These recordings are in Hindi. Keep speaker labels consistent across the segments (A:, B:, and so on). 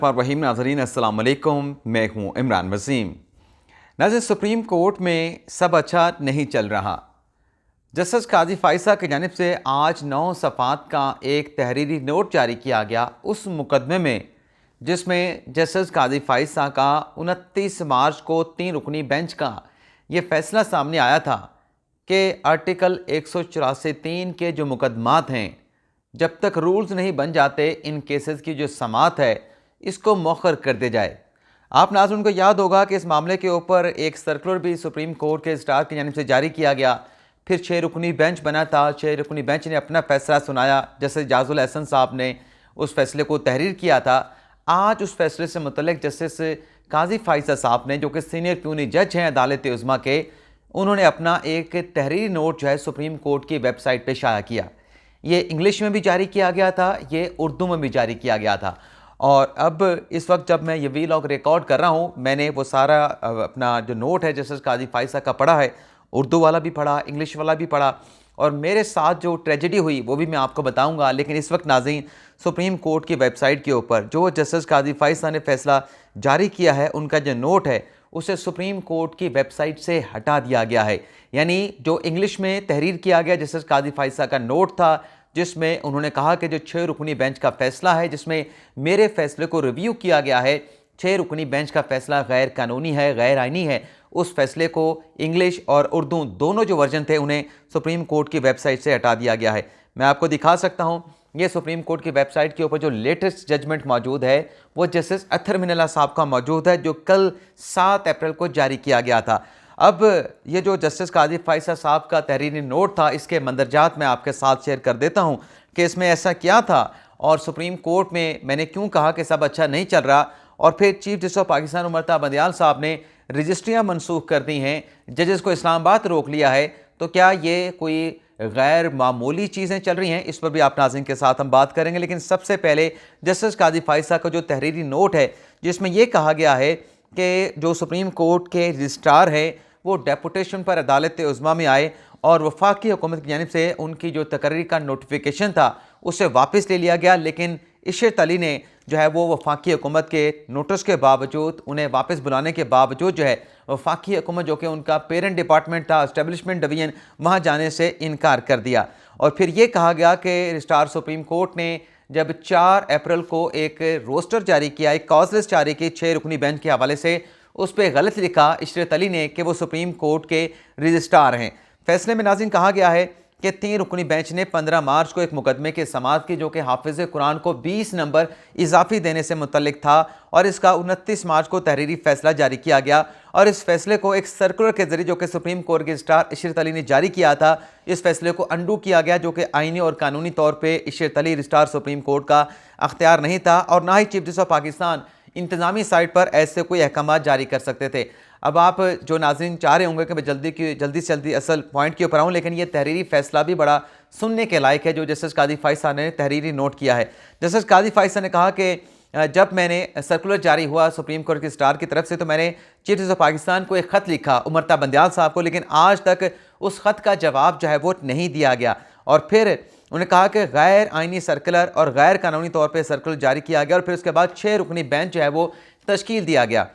A: रहीम नाज़रीन अस्सलाम वालेकुम, मैं हूँ इमरान वसीम। नाज़रीन, सुप्रीम कोर्ट में सब अच्छा नहीं चल रहा। जस्टिस काजी फाइसा की जानिब से आज 9 सफ़ात का एक तहरीरी नोट जारी किया गया उस मुकदमे में जिसमें जस्टिस काजी फाइसा का 29 मार्च को 3 रुकनी बेंच का ये फैसला सामने आया था कि आर्टिकल 184(3) के जो मुकदमात हैं, जब तक रूल्स नहीं बन जाते, इन केसेस की जो समाअत है इसको मौखर कर दे जाए। आप नाज़रीन को याद होगा कि इस मामले के ऊपर एक सर्कुलर भी सुप्रीम कोर्ट के रजिस्ट्रार की जानिब से जारी किया गया। फिर 6 रुकनी बेंच बना था। 6 रुकनी बेंच ने अपना फैसला सुनाया। जस्टिस जाजुल एहसन साहब ने उस फैसले को तहरीर किया था। आज उस फैसले से मुतल्लिक जस्टिस काजी फाइसा साहब ने, जो कि सीनियर प्यूनी जज हैं अदालत उज़्मा के, उन्होंने अपना एक तहरीरी नोट जो है सुप्रीम कोर्ट की वेबसाइट पर शाया किया। ये इंग्लिश में भी जारी किया गया था, ये उर्दू में भी जारी किया गया था। और अब इस वक्त जब मैं ये वीलॉग रिकॉर्ड कर रहा हूँ, मैंने वो सारा अपना जो नोट है जस्टिस काजी फाइसा का पढ़ा है। उर्दू वाला भी पढ़ा, इंग्लिश वाला भी पढ़ा, और मेरे साथ जो ट्रेजेडी हुई वो भी मैं आपको बताऊंगा। लेकिन इस वक्त नाज़रीन, सुप्रीम कोर्ट की वेबसाइट के ऊपर जो जस्टिस काजी फाइसा ने फैसला जारी किया है, उनका जो नोट है उसे सुप्रीम कोर्ट की वेबसाइट से हटा दिया गया है। यानी जो इंग्लिश में तहरीर किया गया जस्टिस काजी फाइसा का नोट था, जिसमें उन्होंने कहा कि जो 6 रुकनी बेंच का फैसला है, जिसमें मेरे फैसले को रिव्यू किया गया है, 6 रुकनी बेंच का फैसला गैर कानूनी है, गैर आइनी है, उस फैसले को इंग्लिश और उर्दू दोनों जो वर्जन थे उन्हें सुप्रीम कोर्ट की वेबसाइट से हटा दिया गया है। मैं आपको दिखा सकता हूँ, ये सुप्रीम कोर्ट की वेबसाइट के ऊपर जो लेटेस्ट जजमेंट मौजूद है वो जस्टिस अत्तर मिनल्ला साहब का मौजूद है, जो कल 7 अप्रैल को जारी किया गया था। अब ये जो जस्टिस काजी फाइसा साहब का तहरीरी नोट था, इसके मंदरजात मैं आपके साथ शेयर कर देता हूँ कि इसमें ऐसा क्या था और सुप्रीम कोर्ट में मैंने क्यों कहा कि सब अच्छा नहीं चल रहा। और फिर chief justice of Pakistan Umar Bandial साहब ने रजिस्ट्रियाँ मनसूख कर दी हैं, जजेस को इस्लामाबाद रोक लिया है, तो क्या ये कोई गैर मामूली चीज़ें चल रही हैं? इस पर भी आप नाज़रीन के साथ हम बात करेंगे। लेकिन सबसे पहले जस्टिस काजी फाइसा का जो तहरीरी नोट है, जिसमें यह कहा गया है कि जो सुप्रीम कोर्ट के रजिस्ट्रार हैं वो डेपुटेशन पर अदालत उज़्मा में आए और वफाकी हुकूमत की जानिब से उनकी जो तकरीर का नोटिफिकेशन था उसे वापस ले लिया गया। लेकिन इशरत अली ने जो है वो वफाकी हुकूमत के नोटिस के बावजूद, उन्हें वापस बुलाने के बावजूद जो है वफाकी हुकूमत, जो कि उनका पेरेंट डिपार्टमेंट था, एस्टेब्लिशमेंट डिवीजन, वहाँ जाने से इनकार कर दिया। और फिर ये कहा गया कि रजिस्ट्रार सुप्रीम कोर्ट ने जब 4 अप्रैल को एक रोस्टर जारी किया, एक कॉज लिस्ट जारी की 6 रुकनी बेंच के हवाले से, उस पर गलत लिखा इशरत अली ने कि वो सुप्रीम कोर्ट के रजिस्ट्रार हैं। फैसले में नाज़रीन कहा गया है कि 3 रुकनी बेंच ने 15 मार्च को एक मुकदमे की समाअत की, जो कि हाफिज़ कुरान को 20 नंबर इजाफी देने से मुतल्लिक था, और इसका 29 मार्च को तहरीरी फैसला जारी किया गया। और इस फैसले को एक सर्कुलर के जरिए, जो कि सुप्रीम कोर्ट के रजिस्ट्रार इशरत अली ने जारी किया था, इस फैसले को अंडू किया गया, जो कि आइनी और कानूनी तौर पर Ishrat Ali registrar supreme court का अख्तियार नहीं था, और ना ही चीफ जस्टिस ऑफ पाकिस्तान इंतजामी साइट पर ऐसे कोई अहकाम जारी कर सकते थे। अब आप जो नाज़रीन चाह रहे होंगे कि मैं जल्दी से जल्दी असल पॉइंट के ऊपर आऊँ, लेकिन ये तहरीरी फैसला भी बड़ा सुनने के लायक है जो जस्टिस काजी फाइसा ने तहरीरी नोट किया है। जस्टिस काजी फाइसा ने कहा कि जब मैंने सर्कुलर जारी हुआ सुप्रीम कोर्ट के रजिस्ट्रार की तरफ से, तो मैंने चीफ जस्टिस ऑफ पाकिस्तान को एक ख़त लिखा उमर बंदियाल साहब को, लेकिन आज तक उस ख़त का जवाब जो है वो नहीं दिया गया। और फिर उन्होंने कहा कि गैर आइनी सर्कुलर और गैर कानूनी तौर पर सर्कुलर जारी किया गया, और फिर उसके बाद 6 रुकनी बेंच जो है वो तश्कील दिया गया।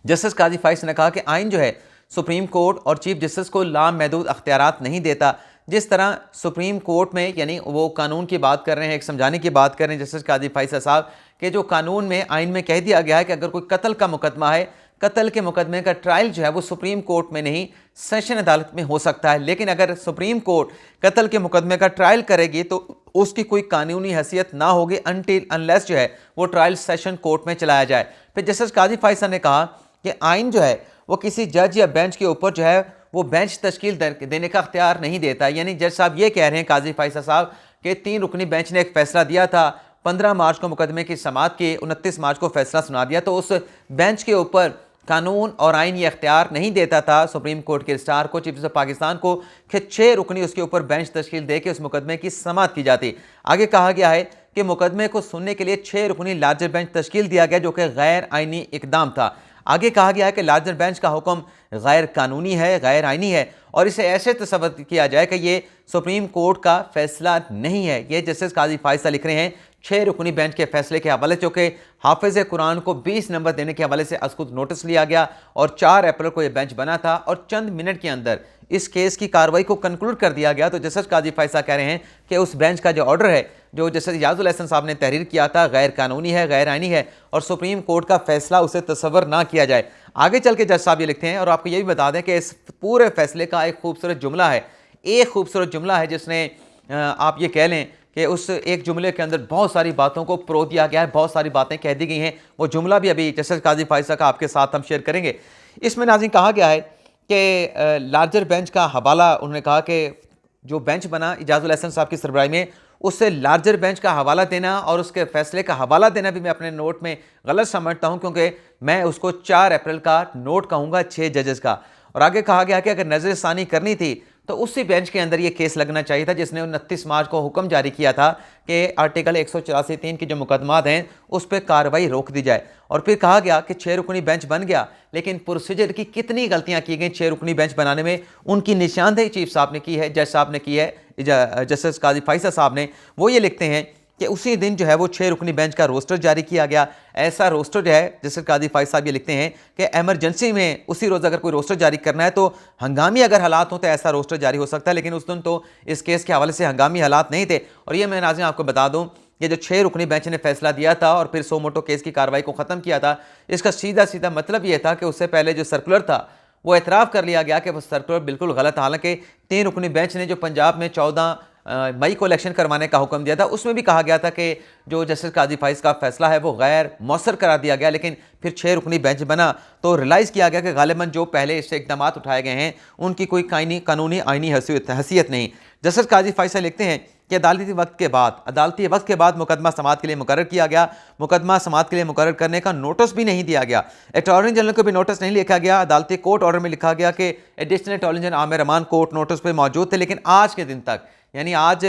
A: जस्टिस काजी फाइसा ने कहा कि आइन जो है सुप्रीम कोर्ट और चीफ जस्टिस को लामहदूद अख्तियारात नहीं देता। जिस तरह सुप्रीम कोर्ट में, यानी वो कानून की बात कर रहे हैं, एक समझाने की बात कर रहे हैं जस्टिस काजी फाइसा साहब, कि जो कानून में, आइन में कह दिया गया है कि अगर कोई कत्ल का मुकदमा है, कत्ल के मुकदमे का ट्रायल जो है वो सुप्रीम कोर्ट में नहीं, सेशन अदालत में हो सकता है। लेकिन अगर सुप्रीम कोर्ट कत्ल के मुकदमे का ट्रायल करेगी तो उसकी कोई कानूनी हैसियत ना होगी अनटिल अनलेस जो है वो ट्रायल सेशन कोर्ट में चलाया जाए। फिर जस्टिस काजी फाइसा ने कहा कि आइन जो है वो किसी जज या बेंच के ऊपर जो है वो बेंच तश्कील देने का अख्तियार नहीं देता। यानी जज साहब ये कह रहे हैं, काजी फाइसा साहब, कि 3 रुकनी बेंच ने एक फैसला दिया था, 15 मार्च को मुकदमे की समाअत की, 29 मार्च को फैसला सुना दिया, तो उस बेंच के ऊपर कानून और आइन ये अख्तियार नहीं देता था सुप्रीम कोर्ट के रजिस्ट्रार को, चीफ जस्टिस ऑफ पाकिस्तान को, कि 6 रुकनी उसके ऊपर बेंच तश्कील दे के उस मुकदमे की समाअत की जाती। आगे कहा गया है कि मुकदमे को सुनने के लिए 6 रुकनी लार्जर बेंच तश्कील दिया गया, जो कि गैर आइनी इकदाम था। आगे कहा गया है कि लार्जर बेंच का हुक्म गैर कानूनी है, गैर आइनी है, और इसे ऐसे तस्वर किया जाए कि ये सुप्रीम कोर्ट का फैसला नहीं है। ये जस्टिस काजी फाइसा लिख रहे हैं 6 रुकनी बेंच के फैसले के हवाले से कि हाफिज कुरान को 20 नंबर देने के हवाले से अस्कुद नोटिस लिया गया और 4 अप्रैल को यह बेंच बना था और चंद मिनट के अंदर इस केस की कार्रवाई को कंक्लूड कर दिया गया। तो जस्टिस काजी फायसा कह रहे हैं कि उस बेंच का जो ऑर्डर है जो जस्टिस इजाजुल एहसन साहब ने तहरीर किया था गैर कानूनी है, गैर आईनी है और सुप्रीम कोर्ट का फैसला उसे तस्वर ना किया जाए। आगे चल के जज साहब ये लिखते हैं और आपको ये भी बता दें कि इस पूरे फैसले का एक खूबसूरत जुमला है, एक खूबसूरत जुमला है जिसने आप ये कह लें कि उस एक जुमले के अंदर बहुत सारी बातों को प्रो दिया गया है, बहुत सारी बातें कह दी गई हैं। वो जुमला भी अभी जस्टिस काजी फायसा का आपके साथ हम शेयर करेंगे। इसमें नाज़रीन कहा गया है कि लार्जर बेंच का हवाला, उन्होंने कहा कि जो बेंच बना इजाजुल एहसन साहब की सरबराही में उससे लार्जर बेंच का हवाला देना और उसके फैसले का हवाला देना भी मैं अपने नोट में गलत समझता हूं, क्योंकि मैं उसको 4 अप्रैल का नोट कहूँगा 6 जजेस का। और आगे कहा गया कि अगर नज़रसानी करनी थी तो उसी बेंच के अंदर ये केस लगना चाहिए था जिसने 29 मार्च को हुक्म जारी किया था कि आर्टिकल 184(3) के जो मुकदमात हैं उस पर कार्रवाई रोक दी जाए। और फिर कहा गया कि 6 रुकनी बेंच बन गया, लेकिन प्रोसीजर की कितनी गलतियां की गई 6 रुकनी बेंच बनाने में, उनकी निशानदेही चीफ साहब ने की है, जज साहब ने की है, जस्टिस काजी फायसा साहब ने। वो ये लिखते हैं कि उसी दिन जो है वो 6 रुकनी बेंच का रोस्टर जारी किया गया। ऐसा रोस्टर जो है जस्टिस काजी फायसा साहब ये लिखते हैं कि एमरजेंसी में उसी रोज़ अगर कोई रोस्टर जारी करना है तो हंगामी अगर हालात हों तो ऐसा रोस्टर जारी हो सकता है, लेकिन उस दिन तो इस केस के हवाले से हंगामी हालात नहीं थे। और ये मैं नाज़रीन आपको बता दूं कि जो 6 रुकनी बेंच ने फैसला दिया था और फिर सो मोटो केस की कार्रवाई को ख़त्म किया था, इसका सीधा सीधा मतलब ये था कि उससे पहले जो सर्कुलर था वो एतराफ़ कर लिया गया कि वो सर्कुलर बिल्कुल गलत। हालांकि 3 रुकनी बेंच ने जो पंजाब में 14 मई को इलेक्शन करवाने का हुक्म दिया था उसमें भी कहा गया था कि जो जस्टिस काजी फाइज का फैसला है वो गैर मौसर करार दिया गया, लेकिन फिर 6 रुकनी बेंच बना तो रियलाइज़ किया गया कि गालिबन जो पहले इससे इकदाम उठाए गए हैं उनकी कोई कानूनी आइनी हैसियत नहीं। जस्टिस काजी फाइज लिखते हैं कि अदालती वक्त के बाद मुकदमा समाअत के लिए मुकर्रर किया गया। मुकदमा समाअत के लिए मुकर्रर करने का नोटिस भी नहीं दिया गया, अटॉर्नी जनरल को भी नोटिस नहीं लिखा गया। अदालती कोर्ट ऑर्डर में लिखा गया कि additional attorney general Aamir Rahman court notice पे मौजूद थे, लेकिन आज के दिन तक, यानी आज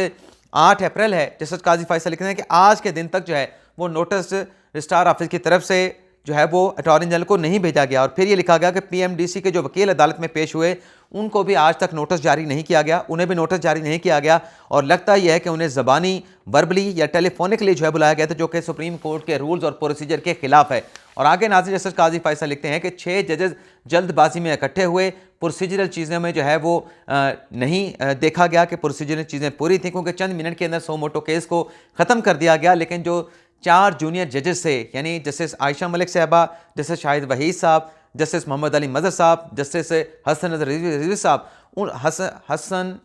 A: 8 अप्रैल है, जस्टिस काजी फायसा लिखते हैं कि आज के दिन तक जो है वो नोटिस रजिस्ट्रार ऑफिस की तरफ से जो है वो अटॉर्नी जनरल को नहीं भेजा गया। और फिर ये लिखा गया कि पीएमडीसी के जो वकील अदालत में पेश हुए उनको भी आज तक नोटिस जारी नहीं किया गया, उन्हें भी नोटिस जारी नहीं किया गया। और लगता यह है कि उन्हें ज़बानी, वर्बली या टेलीफोनिकली जो है बुलाया गया था, जो कि सुप्रीम कोर्ट के रूल्स और प्रोसीजर के खिलाफ है। और आगे नाज़रीन जस्टिस काजी फायसा लिखते हैं कि 6 जजेस जल्दबाजी में इकट्ठे हुए, प्रोसीजरल चीज़ों में जो है वो नहीं देखा गया कि प्रोसीजरल चीज़ें पूरी थी, क्योंकि चंद मिनट के अंदर सो मोटो केस को ख़त्म कर दिया गया। लेकिन जो 4 जूनियर जजेस थे, यानी जस्टिस आयशा मलिक साहबा, जस्टिस शाहिद वहीद साहब, जस्टिस मोहम्मद अली मजहर साहब, जस्टिस हसन अजहर रिजवी साहब, हसन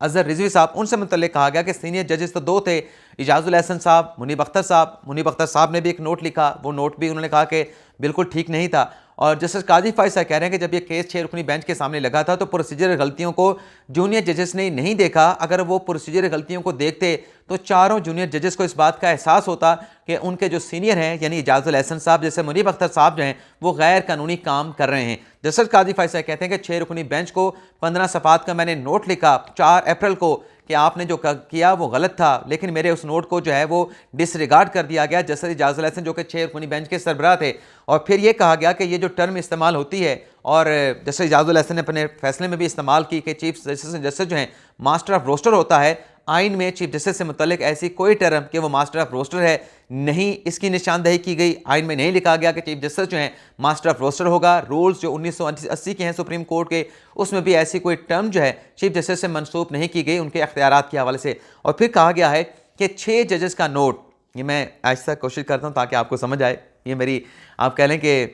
A: अजहर रिजवी साहब, उनसे मुतल्लिक कहा गया कि सीनियर जजेस तो 2 थे, इजाजुल एहसन साहब, मुनीब अख्तर साहब ने भी एक नोट लिखा, वो नोट भी उन्होंने कहा कि बिल्कुल ठीक नहीं था। और जस्टिस काजी फायसा कह रहे हैं कि जब ये केस 6 रुकनी बेंच के सामने लगा था तो प्रोसीजर गलतियों को जूनियर जजेस ने नहीं देखा। अगर वो प्रोसीजर गलतियों को देखते तो चारों जूनियर जजेस को इस बात का एहसास होता कि उनके जो सीनियर हैं यानी इजाजुल एहसन साहब जैसे मुनीब अख्तर साहब जो हैं वो गैर कानूनी काम कर रहे हैं। जस्टिस काजी फायसा कहते हैं कि 6 रुकनी बेंच को 15 सफ़ात का मैंने नोट लिखा 4 अप्रैल को कि आपने जो किया वो गलत था, लेकिन मेरे उस नोट को जो है वो डिसरिगार्ड कर दिया गया। जस्टिस इजाजुल एहसन जो कि 6 रुकनी बेंच के सरबराह थे। और फिर ये कहा गया कि ये जो टर्म इस्तेमाल होती है, और जस्टिस इजाजुल एहसन ने अपने फैसले में भी इस्तेमाल की कि चीफ जस्टिस जो है मास्टर ऑफ रोस्टर होता है। आइन में चीफ जस्टिस से मुतल्लिक ऐसी कोई टर्म कि वो मास्टर ऑफ रोस्टर है नहीं, इसकी निशानदेही की गई। आइन में नहीं लिखा गया कि चीफ जस्टिस जो है मास्टर ऑफ रोस्टर होगा। रूल्स जो 1980 के हैं सुप्रीम कोर्ट के, उसमें भी ऐसी कोई टर्म जो है चीफ जस्टिस से मनसूब नहीं की गई उनके अख्तियारात के हवाले से। और फिर कहा गया है कि 6 जजेस का नोट, ये मैं ऐसा कोशिश करता हूँ ताकि आपको समझ आए, ये मेरी आप कह लें कि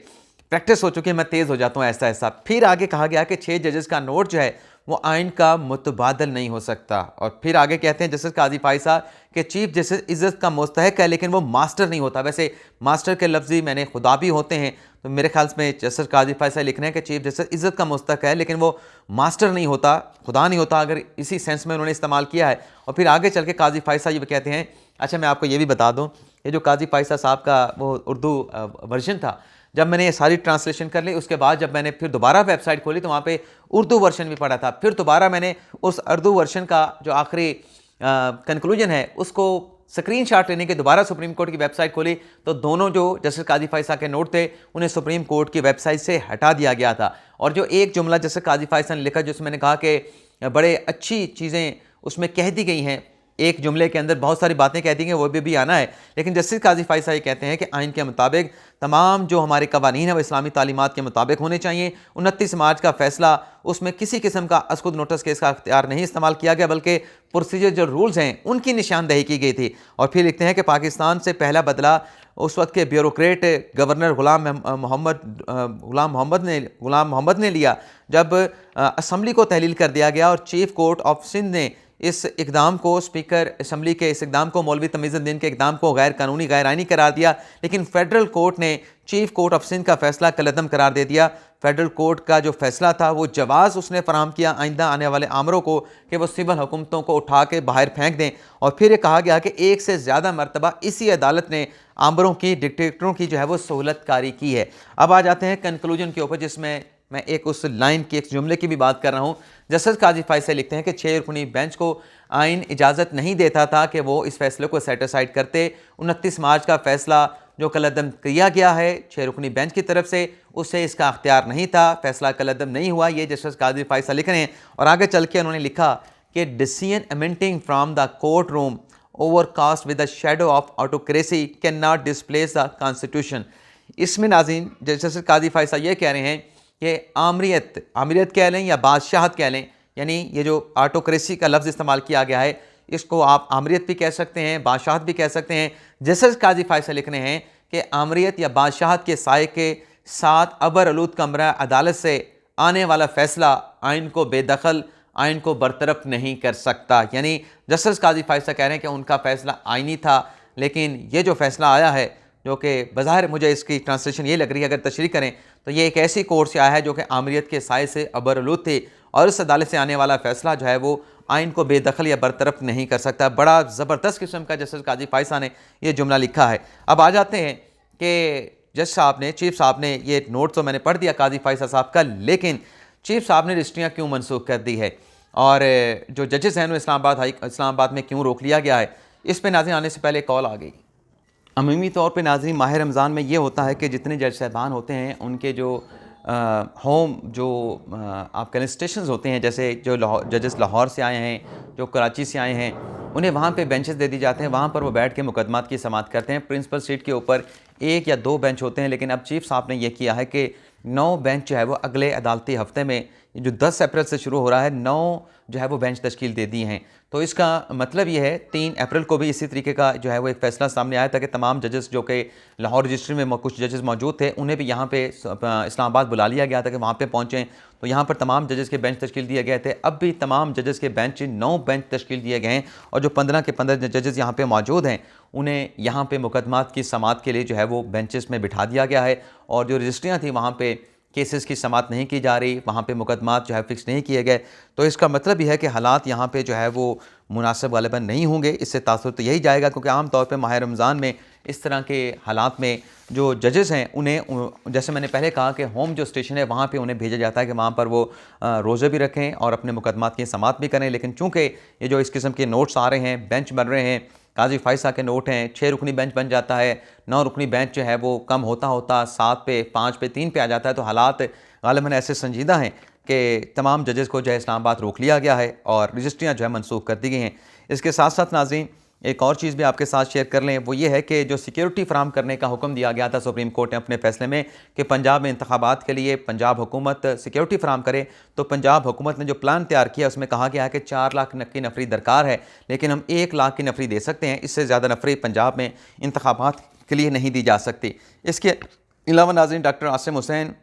A: प्रैक्टिस हो चुकी है, मैं तेज़ हो जाता हूँ ऐसा ऐसा। फिर आगे कहा गया कि 6 जजेस का नोट जो है वो आइन का मुतबादल नहीं हो सकता। और फिर आगे कहते हैं जस्टिस काजी फायसा कि चीफ जस्टिस इज़्ज़त का मुस्तहक है लेकिन वो मास्टर नहीं होता। वैसे मास्टर के लफ्ज़ी मैंने खुदा भी होते हैं, तो मेरे ख्याल में जस्टिस काजी फायसा लिख रहे हैं कि चीफ जस्टिस इज़्ज़त का मुस्तहक है लेकिन वो मास्टर नहीं होता, खुदा नहीं होता, अगर इसी सेंस में उन्होंने इस्तेमाल किया है। और फिर आगे चल के काजी फायसा ये कहते हैं, अच्छा मैं आपको ये भी बता दूँ, ये जो काजी फायसा साहब का वो उर्दू वर्जन था, जब मैंने ये सारी ट्रांसलेशन कर ली उसके बाद जब मैंने फिर दोबारा वेबसाइट खोली तो वहाँ पे उर्दू वर्जन भी पढ़ा था। फिर दोबारा मैंने उस उर्दू वर्जन का जो आखिरी कंक्लूजन है उसको स्क्रीनशॉट लेने के दोबारा सुप्रीम कोर्ट की वेबसाइट खोली तो दोनों जो जस्टिस काजी फायसा के नोट थे उन्हें सुप्रीम कोर्ट की वेबसाइट से हटा दिया गया था। और जो एक जुमला जस्टिस काजी फायसा ने लिखा जिसमें मैंने कहा कि बड़े अच्छी चीज़ें उसमें कह दी गई हैं, एक जुमले के अंदर बहुत सारी बातें कहती हैं, वो भी आना है। लेकिन जस्टिस काजी फाइसा ये कहते हैं कि आइन के मुताबिक तमाम जो हमारे कवानीन है वो इस्लामी तालीमात के मुताबिक होने चाहिए। 29 मार्च का फैसला, उसमें किसी किस्म का अस्कुद नोटिस केस का अख्तियार नहीं इस्तेमाल किया गया, बल्कि प्रोसीजर जो रूल्स हैं उनकी निशानदेही की गई थी। और फिर लिखते हैं कि पाकिस्तान से पहला बदला उस वक्त के ब्यूरोक्रेट गवर्नर गुलाम मोहम्मद ने लिया, जब असम्बली को तहलील कर दिया गया और चीफ कोर्ट ऑफ सिंध ने इस इकदाम को, स्पीकर असम्बली के इस इकदाम को, मौलवी तमीज़ुद्दीन के इकदाम को गैर कानूनी, गैर आइनी करार दिया। लेकिन फेडरल कोर्ट ने चीफ कोर्ट ऑफ सिंध का फैसला कलअदम करार दे दिया। फेडरल कोर्ट का जो फैसला था वो जवाज़ उसने फराहम किया आइंदा आने वाले आमरों को कि वो सिविल हुकूमतों को उठा के बाहर फेंक दें। और फिर ये कहा गया कि एक से ज़्यादा मरतबा इसी अदालत ने आमरों की, डिक्टेटरों की जो है वो सहूलतकारी की है। अब आ जाते हैं कंक्लूजन के ऊपर, जिसमें मैं एक उस लाइन की, एक जुमले की भी बात कर रहा हूँ। जस्टिस काजी फाइसा लिखते हैं कि 6 रुकनी बेंच को आइन इजाज़त नहीं देता था कि वो इस फैसले को सेटिसाइड करते। 29 मार्च का फैसला जो कलअदम किया गया है 6 रुकनी बेंच की तरफ से, उससे इसका अख्तियार नहीं था, फैसला कलअदम नहीं हुआ। ये जस्टिस काजी फाइसा लिख रहे हैं। और आगे चल के उन्होंने लिखा कि decision emanating from the courtroom overcast with the shadow of autocracy can not displace the constitution. इसमें नाज़रीन जस्टिस काजी फाइसा ये कह रहे हैं कि आमिरियत कह लें या बादशाहत कह लें, यानी ये जो ऑटोक्रेसी का लफ्ज़ इस्तेमाल किया गया है, इसको आप आमिरियत भी कह सकते हैं, बादशाहत भी कह सकते हैं। जस्टिस काजी फाइसा लिख रहे हैं कि आमिरियत या बादशाहत के साए के साथ अबर आलूद कमरा अदालत से आने वाला फैसला आइन को बेदखल, आइन को बरतरफ नहीं कर सकता। यानी जस्टिस काजी फाइसा कह रहे हैं कि उनका फैसला आइनी था, लेकिन ये जो फैसला आया है, जो कि बज़ाहिर मुझे इसकी ट्रांसलेशन ये लग रही है, अगर तशरीह करें तो ये एक ऐसी कोर्ट से आया है जो कि आमिरियत के साए से अबर आलूद थे, और इस अदालत से आने वाला फैसला जो है वो आइन को बेदखल या बरतरफ नहीं कर सकता। बड़ा ज़बरदस्त किस्म का जस्टिस काजी फाइसा ने ये जुमला लिखा है। अब आ जाते हैं कि जज साहब ने, चीफ साहब ने, ये नोट तो मैंने पढ़ दिया काजी फाइसा साहब का, लेकिन चीफ साहब ने रजिस्ट्रियाँ क्यों मनसूख कर दी है और जो जजेस हैं इस्लामाबाद में क्यों रोक लिया गया है, इस पर नाज़रीन आने से पहले कॉल आ गई। अमूमी तौर पे नाज़रीन माह रमज़ान में ये होता है कि जितने जज साहबान होते हैं उनके जो होम जो आप कहें स्टेशंस होते हैं, जैसे जो जजेस लाहौर से आए हैं, जो कराची से आए हैं, उन्हें वहाँ पे बेंचेस दे दी जाते हैं। वहाँ पर वो बैठ के मुकदमात की समाअत करते हैं। प्रिंसिपल सीट के ऊपर 1 या 2 बेंच होते हैं, लेकिन अब चीफ साहब ने यह किया है कि 9 बेंच जो है वो अगले अदालती हफ्ते में, जो 10 अप्रैल से शुरू हो रहा है, 9 जो है वो बेंच तश्कील दे दी हैं। तो इसका मतलब ये है 3 अप्रैल को भी इसी तरीके का जो है वो एक फ़ैसला सामने आया था कि तमाम जजेस जो कि लाहौर रजिस्ट्री में कुछ जजेस मौजूद थे, उन्हें भी यहाँ पे इस्लामाबाद बुला लिया गया था कि वहाँ पे पहुँचें। तो यहाँ पर तमाम जजेस के बेंच तश्कील दिए गए थे। अब भी तमाम जजेस के बेंच 9 बेंच तश्कील दिए गए हैं, और जो 15 के 15 जजेस यहाँ पे मौजूद हैं उन्हें यहाँ पे मुकदमात की समाअत के लिए जो है वो बेंचेस में बिठा दिया गया है। और जो रजिस्ट्रियाँ थी वहाँ पे केसेस की समाअत नहीं की जा रही, वहाँ पे मुकदमात जो है फ़िक्स नहीं किए गए। तो इसका मतलब यह है कि हालात यहाँ पे जो है वो मुनासिब ग़ालिबन नहीं होंगे। इससे तासुर तो यही जाएगा, क्योंकि आम तौर पे माह रमज़ान में इस तरह के हालात में जो जजेस हैं उन्हें, जैसे मैंने पहले कहा कि होम जो स्टेशन है वहाँ पे उन्हें भेजा जाता है कि वहाँ पर वो रोज़े भी रखें और अपने मुकदमात की समाअत भी करें। लेकिन चूँकि ये जो इस किस्म के नोट्स आ रहे हैं, बेंच बन रहे हैं, काजी फाइसा के नोट हैं, 6 रुकनी बेंच बन जाता है, 9 रुकनी बेंच जो है वो कम होता होता 7 पे, 5 पे, 3 पे आ जाता है। तो हालात ग़ालिबन ऐसे संजीदा हैं कि तमाम जजेस को जो है इस्लामाबाद रोक लिया गया है और रजिस्ट्रियाँ जो है मनसूख कर दी गई हैं। इसके साथ साथ नाज़रीन एक और चीज़ भी आपके साथ शेयर कर लें, वो ये है कि जो सिक्योरिटी फराहम करने का हुक्म दिया गया था सुप्रीम कोर्ट ने अपने फैसले में कि पंजाब में इंतखाबात के लिए पंजाब हुकूमत सिक्योरिटी फराहम करे, तो पंजाब हुकूमत ने जो प्लान तैयार किया उसमें कहा गया है कि 4 लाख की नफरी दरकार है, लेकिन हम 1 लाख की नफरी दे सकते हैं। इससे ज़्यादा नफरी पंजाब में इंतखाबात के लिए नहीं दी जा सकती। इसके अलावा नाज़रीन डॉक्टर आसिम हुसैन,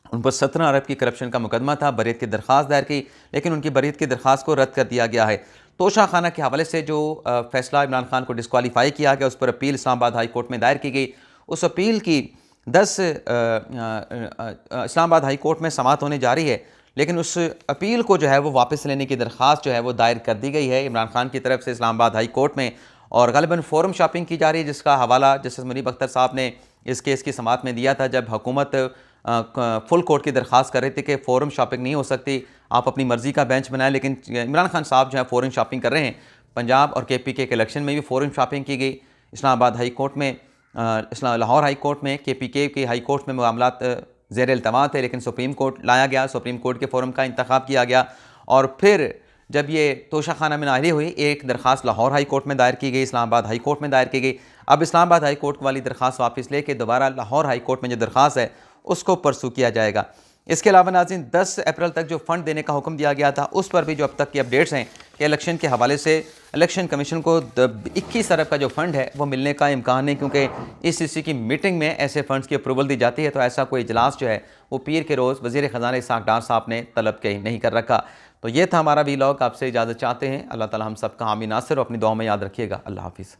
A: उन पर 17 अरब की करप्शन का मुकदमा था, बरीयत की दरख्वास्त दायर की, लेकिन उनकी बरीयत की दरख्वास्त को रद्द कर दिया गया है। तोशा खाना के हवाले से जो फैसला इमरान खान को डिस्क्वालीफाई किया गया, उस पर अपील इस्लामाबाद हाई कोर्ट में दायर की गई। उस अपील की 10 इस्लामाबाद हाई कोर्ट में समाअत होने जा रही है, लेकिन उस अपील को जो है वो वापस लेने की दरख्वास्त जो है वो दायर कर दी गई है इमरान खान की तरफ से इस्लामाबाद हाई कोर्ट में, और ग़ालिबन फ़ोरम शॉपिंग की जा रही है, जिसका हवाला जस्टिस मुनीब अख्तर साहब ने इस केस की समाअत में दिया था, जब हुकूमत फुल कोर्ट की दरख्वास्त कर रही थी कि फ़ोरम शॉपिंग नहीं हो सकती, आप अपनी मर्ज़ी का बेंच बनाएं। लेकिन इमरान खान साहब जो है फ़ोरम शॉपिंग कर रहे हैं। पंजाब और KPK के इलेक्शन में भी फ़ोरम शॉपिंग की गई, इस्लामाबाद हाई कोर्ट में, लाहौर हाई कोर्ट में, KPK के हाई कोर्ट में मामलात ज़ेर इल्तवा थे, लेकिन सुप्रीम कोर्ट लाया गया, सुप्रीम कोर्ट के फ़ोरम का इंतखाब किया गया, और फिर जब ये तोशाखाना में नाहरी हुई, एक दरख्वास्त लाहौर हाई कोर्ट में दायर की गई, इस्लामाबाद हाई कोर्ट में दायर की गई। अब इस्लामाबाद हाई कोर्ट वाली दरख्वास्त वापस लेके दोबारा लाहौर हाई कोर्ट में जो दरख्वास्त है उसको परसू किया जाएगा। इसके अलावा नाज़रीन 10 अप्रैल तक जो फ़ंड देने का हुक्म दिया गया था उस पर भी जो अब तक की अपडेट्स हैं कि इलेक्शन के हवाले से इलेक्शन कमीशन को 21 अरब का जो फ़ंड है वो मिलने का इम्कान नहीं, क्योंकि ECC की मीटिंग में ऐसे फ़ंड्स की अप्रूवल दी जाती है। तो ऐसा कोई इजलास जो है वो पीर के रोज़ वज़ीर ख़जाना इसहाक़ डार साहब ने तलब के नहीं कर रखा। तो ये था हमारा वीलॉग। आपसे इजाज़त चाहते हैं। अल्लाह ताला हम सब का हामी नासिर और अपनी दुआ में याद रखिएगा। अल्लाह हाफ़िज़।